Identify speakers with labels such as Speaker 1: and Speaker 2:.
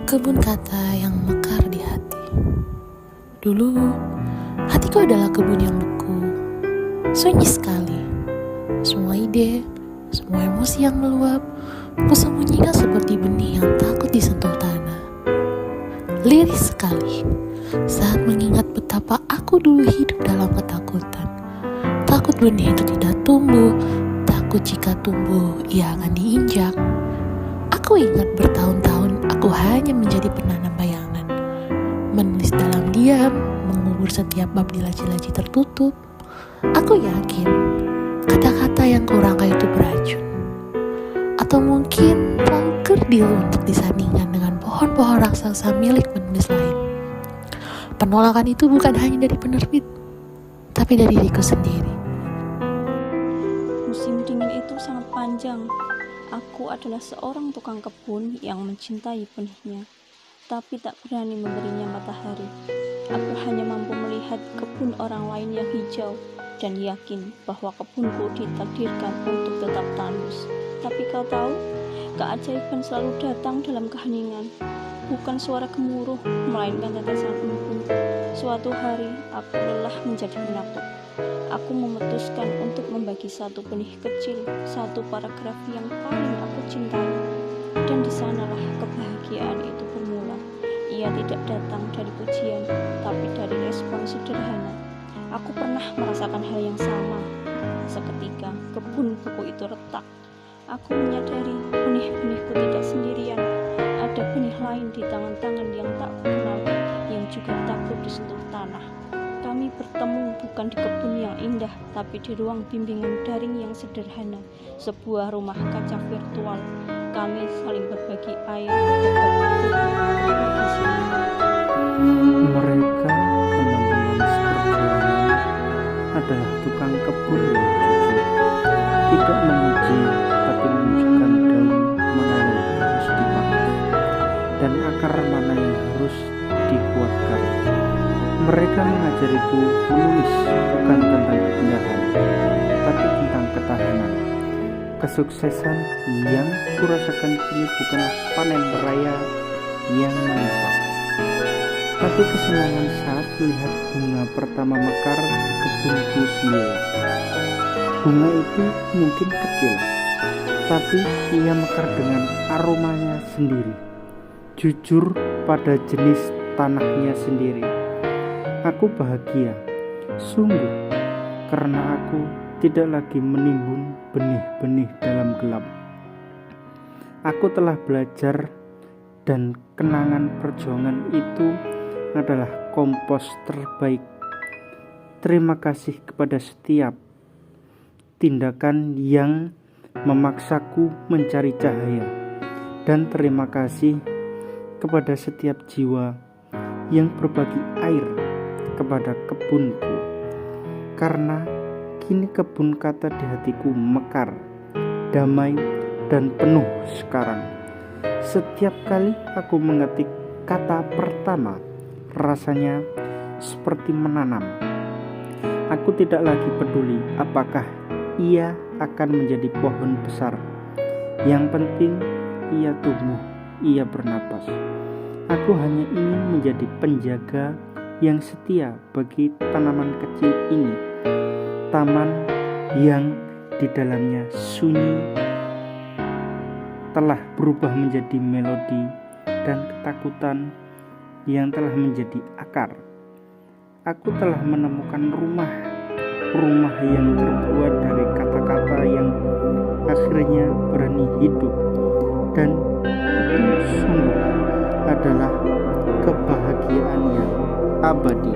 Speaker 1: Kebun kata yang mekar di hati. Dulu, hatiku adalah kebun yang beku, sunyi sekali. Semua ide, semua emosi yang meluap, kusembunyikan seperti benih yang takut disentuh tanah. Lirih sekali, saat mengingat betapa aku dulu hidup dalam ketakutan. Takut benih itu tidak tumbuh, takut jika tumbuh ia akan diinjak. Aku ingat bertahun-tahun aku hanya menjadi penanam bayangan, menulis dalam diam, mengubur setiap bab di laci-laci tertutup. Aku yakin kata-kata yang kurangkai itu beracun, atau mungkin terlalu kerdil untuk disandingkan dengan pohon-pohon raksasa milik penulis lain. Penolakan itu bukan hanya dari penerbit, tapi dari diriku sendiri.
Speaker 2: Musim dingin itu sangat panjang. Aku adalah seorang tukang kebun yang mencintai benihnya, tapi tak berani memberinya matahari. Aku hanya mampu melihat kebun orang lain yang hijau dan yakin bahwa kebunku ditakdirkan untuk tetap tandus. Tapi kau tahu, keajaiban selalu datang dalam keheningan. Bukan suara gemuruh, melainkan tetesan embun. Suatu hari, aku lelah menjadi penakut. Aku memutuskan untuk membagi satu benih kecil, satu paragraf yang paling aku cintai. Dan di sanalah kebahagiaan itu bermula. Ia tidak datang dari pujian, tapi dari respon sederhana. Aku pernah merasakan hal yang sama. Seketika, kebun buku itu retak. Aku menyadari benih-benihku tidak sendirian. Ada benih lain di tangan-tangan yang tak kukenal, yang juga takut disentuh tanah. Kami bertemu bukan di kebun yang indah, tapi di ruang bimbingan daring yang sederhana, sebuah rumah kaca virtual. Kami saling berbagi air, berbagi senyum.
Speaker 3: Mereka teman-teman seperjuangan adalah tukang kebun yang jujur, tidak memuji tapi menunjukkan daun mana yang harus dipakai dan akar mana yang harus dikuatkan. Mereka mengajariku menulis bukan tentang keindahan, tapi tentang ketahanan. Kesuksesan yang kurasakan kini bukanlah panen raya yang melimpah, tapi kesenangan saat melihat bunga pertama mekar di kebunku sendiri. Bunga itu mungkin kecil, tapi ia mekar dengan aromanya sendiri, jujur pada jenis tanahnya sendiri. Aku bahagia, sungguh, karena aku tidak lagi menimbun benih-benih dalam gelap. Aku telah belajar, dan kenangan perjuangan itu adalah kompos terbaik. Terima kasih kepada setiap tindakan yang memaksaku mencari cahaya, dan terima kasih kepada setiap jiwa yang berbagi air kepada kebunku, karena kini kebun kata di hatiku mekar, damai, dan penuh sekarang. Setiap kali aku mengetik kata pertama, rasanya seperti menanam. Aku tidak lagi peduli apakah ia akan menjadi pohon besar. Yang penting ia tumbuh, ia bernapas. Aku hanya ingin menjadi penjaga yang setia bagi tanaman kecil ini, taman yang di dalamnya sunyi telah berubah menjadi melodi, dan ketakutan yang telah menjadi akar. Aku telah menemukan rumah yang terbuat dari kata-kata yang akhirnya berani hidup, dan itu sungguh adalah kebahagiaan yang abadi.